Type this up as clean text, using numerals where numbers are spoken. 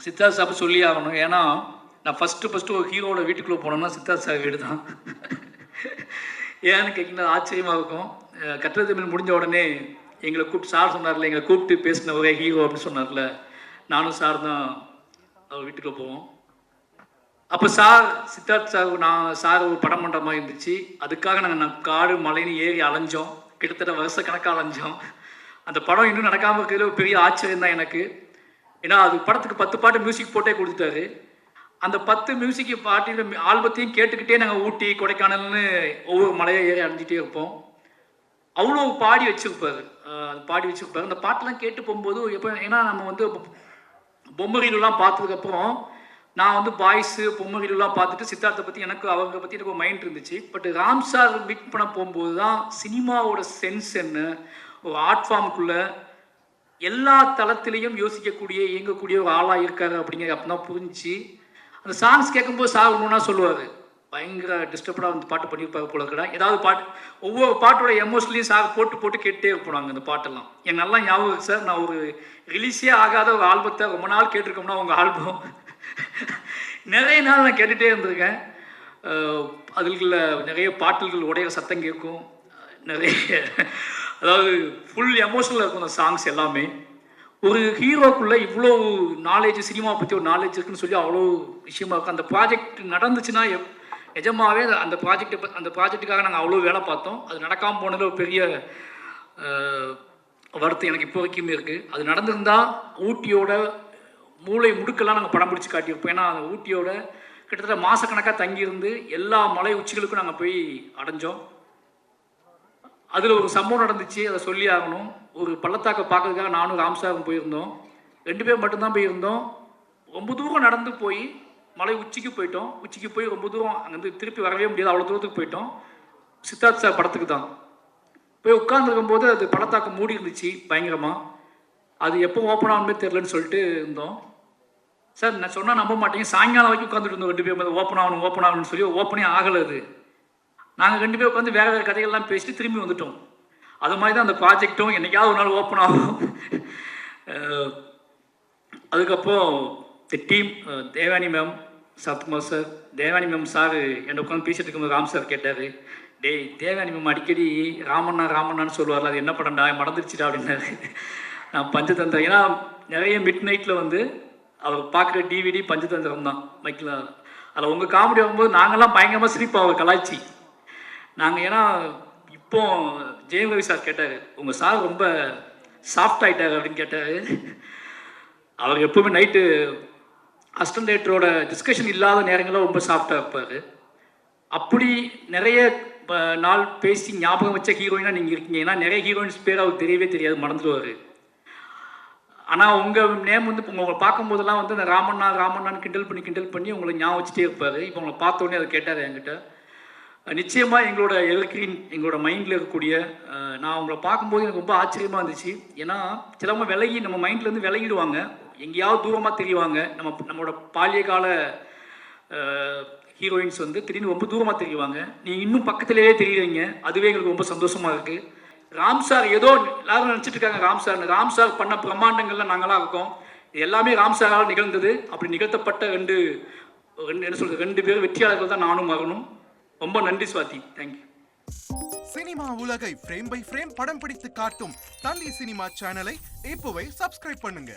Siddharth sir சொல்லி ஆகணும். ஏன்னா நான் ஃபஸ்ட்டு ஒரு ஹீரோட வீட்டுக்குள்ளே போனோம்னா சித்தார்த் சார் வீடு தான். ஏன்னு கேட்டிங்கன்னா ஆச்சரியமாக இருக்கும். கற்றது தமிழ் முடிஞ்ச உடனே எங்களை கூப்பிட்டு சார் சொன்னார்ல, எங்களை கூப்பிட்டு பேசின ஒரே ஹீரோ அப்படின்னு சொன்னார்ல, நானும் சார் தான் அவர் வீட்டுக்குள்ளே போவோம். அப்போ சார் சித்தார்த் சார் சார் ஒரு படம் பண்ணுற மாதிரி இருந்துச்சு. அதுக்காக நாங்கள் காடு மலைன்னு ஏறி அலைஞ்சோம். கிட்டத்தட்ட வருஷக்கணக்காக அலைஞ்சோம். அந்த படம் இன்னும் நடக்காமல் இருக்கிறதுல ஒரு பெரிய ஆச்சரியம் தான் எனக்கு. ஏன்னா அது படத்துக்கு 10 பாட்டு மியூசிக் போட்டே கொடுத்துட்டாரு. அந்த 10 மியூசிக் பாட்டில் ஆல்பத்தையும் கேட்டுக்கிட்டே நாங்கள் ஊட்டி கொடைக்கானல்னு ஒவ்வொரு மலையை ஏறி அடைஞ்சிட்டே இருப்போம். அவ்வளோ பாடி வச்சுருப்பாரு. அந்த பாட்டெல்லாம் கேட்டு போகும்போது எப்போ, ஏன்னா நம்ம வந்து பொம்மரிலாம் பார்த்ததுக்கப்புறம் நான் வந்து பாய்ஸு பொம்மரிலாம் பார்த்துட்டு சித்தார்த்தை பற்றி அவங்க பற்றி எனக்கு ஒரு மைண்ட் இருந்துச்சு. பட் ராம் சார் மீட் பண்ண போகும்போது தான் சினிமாவோட சென்ஸ் என்ன, ஒரு ஆர்ட் ஃபார்முக்குள்ளே எல்லா தளத்திலையும் யோசிக்கக்கூடிய இயங்கக்கூடிய ஒரு ஆளாக இருக்காரு அப்படிங்கிற அப்போ தான் புரிஞ்சு. அந்த சாங்ஸ் கேட்கும்போது சார் ஒன்றுனா சொல்லுவார், பயங்கர டிஸ்டர்படாக வந்து பாட்டு பண்ணியிருப்பாங்க போல இருக்கடா. ஏதாவது பாட்டு ஒவ்வொரு பாட்டோட எமோஷனலையும் சார் போட்டு கேட்டே இருப்பாங்க. அந்த பாட்டெல்லாம் எனக்கு நல்லா ஞாபகம் இருக்குது சார். நான் ஒரு ரிலீஸே ஆகாத ஒரு ஆல்பத்தை ரொம்ப நாள் கேட்டிருக்கோம்னா உங்கள் ஆல்பம் நிறைய நாள் நான் கேட்டுகிட்டே இருந்திருக்கேன். அதில் நிறைய பாட்டுகள் உடைய சத்தம் கேட்கும், நிறைய அதாவது ஃபுல் எமோஷனலாக இருக்கும் அந்த சாங்ஸ் எல்லாமே. ஒரு ஹீரோக்குள்ளே இவ்வளோ நாலேஜ், சினிமா பற்றி ஒரு நாலேஜ் இருக்குன்னு சொல்லி அவ்வளோ விஷயமா இருக்கும். அந்த ப்ராஜெக்ட் நடந்துச்சுன்னா நிஜமாகவே அந்த ப்ராஜெக்ட்டுக்காக நாங்கள் அவ்வளோ வேலை பார்த்தோம். அது நடக்காமல் போனதில் ஒரு பெரிய வருத்தம் எனக்கு இப்போ வரைக்குமே இருக்குது. அது நடந்திருந்தால் ஊட்டியோட மூளை முடுக்கெல்லாம் நாங்கள் படம் பிடிச்சி காட்டியிருப்போம். ஏன்னா அந்த ஊட்டியோட கிட்டத்தட்ட மாதக்கணக்காக தங்கியிருந்து எல்லா மலை உச்சிகளுக்கும் நாங்கள் போய் அடைஞ்சோம். அதில் ஒரு சம்பவம் நடந்துச்சு, அதை சொல்லி ஆகணும். ஒரு பள்ளத்தாக்கை பார்க்கறதுக்காக நானும் ராம்சாரும் போயிருந்தோம். 2 பேர் மட்டும்தான் போயிருந்தோம். ரொம்ப தூரம் நடந்து போய் மலை உச்சிக்கு போயிட்டோம். உச்சிக்கு போய் ரொம்ப தூரம் அங்கேருந்து திருப்பி வரவே முடியாது, அவ்வளோ தூரத்துக்கு போயிட்டோம். சித்தார்த் சார் படத்துக்கு தான் போய் உட்காந்துருக்கும் போது அது பள்ளத்தாக்கு மூடி இருந்துச்சு பயங்கரமாக. அது எப்போ ஓப்பன் ஆகுமே தெரிலன்னு சொல்லிட்டு இருந்தோம். சார் நான் சொன்னால் நம்ப மாட்டேங்க, சாயங்காலம் வரைக்கும் உட்காந்துட்டு இருந்தோம் 2 பேர். ஓப்பன் ஆகணும்னு சொல்லி ஓப்பனே ஆகலை. அது நாங்கள் 2 பேர் உட்காந்து வேறு கதைகள்லாம் பேசிட்டு திரும்பி வந்துட்டோம். அது மாதிரி தான் அந்த ப்ராஜெக்டும் என்றைக்காவது ஒரு நாள் ஓப்பன் ஆகும். அதுக்கப்புறம் team Devani ma'am, Sathkumar sir, Devani ma'am sir என்னை உட்காந்து பேசிட்டு இருக்கும்போது ராம் சார் கேட்டார், டேய் தேவானி மேம் அடிக்கடி ராமண்ணான்னு சொல்லுவார்ல, அது என்ன படம்டா மறந்துடுச்சுடா அப்படின்னாரு. நான் பஞ்சதந்திரம், ஏன்னா நிறைய மிட் நைட்டில் வந்து அவர் பார்க்குற டிவிடி பஞ்சதந்திரம் தான் மைக்கில். அதில் உங்கள் காமெடி வரும்போது நாங்கள்லாம் பயங்கரமாக சிரிப்போம் அவர் கலாய்ச்சி. நாங்கள் ஏன்னா இப்போ ஜெயம் ரவி சார் கேட்டார், உங்கள் சார் ரொம்ப சாஃப்ட் ஆகிட்டார் அப்படின்னு கேட்டார். அவர் எப்போவுமே நைட்டு அசிஸ்டன்ட் டைரக்டரோட டிஸ்கஷன் இல்லாத நேரங்களில் ரொம்ப சாஃப்டாக இருப்பார். அப்படி நிறைய நாள் பேசி ஞாபகம் வச்ச ஹீரோயினாக நீங்கள் இருக்கீங்க. ஏன்னா நிறைய ஹீரோயின்ஸ் பேர் அவருக்கு தெரியவே தெரியாது, மறந்துடுவார். ஆனால் உங்கள் நேம் வந்து இப்போ உங்களை பார்க்கும்போதெல்லாம் வந்து அந்த ராமண்ணான்னு கிண்டல் பண்ணி உங்களை ஞாபகம் வச்சுட்டே இருப்பார். இப்போ உங்களை பார்த்தோன்னே அதை கேட்டார் என்கிட்ட. நிச்சயமாக எங்களோட எவர்கிரீன், எங்களோட மைண்டில் இருக்கக்கூடிய, நான் உங்களை பார்க்கும்போது எனக்கு ரொம்ப ஆச்சரியமாக இருந்துச்சு. ஏன்னா சிலவங்க நம்ம மைண்ட்லேருந்து விலகிடுவாங்க, எங்கேயாவது தூரமாக தெரிவாங்க. நம்மளோட பாலிய கால ஹீரோயின்ஸ் வந்து திடீர்னு ரொம்ப தூரமாக தெரிவாங்க. நீங்கள் இன்னும் பக்கத்துலேயே தெரியுறீங்க, அதுவே எங்களுக்கு ரொம்ப சந்தோஷமாக இருக்குது. ராம் சார் ஏதோ எல்லாரும் நினச்சிட்டு இருக்காங்க ராம் சார் பண்ண பிரம்மாண்டங்கள்ல நாங்களாம் இருக்கோம். இது எல்லாமே ராம் சாரால் நிகழ்ந்தது. அப்படி நிகழ்த்தப்பட்ட ரெண்டு பேர் வெற்றியாளர்கள் தான் நானும் மகனும். ரொம்ப நன்றி சுவாதி, தேங்க்யூ. சினிமா உலகை ஃப்ரேம் பை ஃப்ரேம் படம் பிடித்து காட்டும் தந்தி சினிமா சேனலை இப்போவே சப்ஸ்கிரைப் பண்ணுங்க.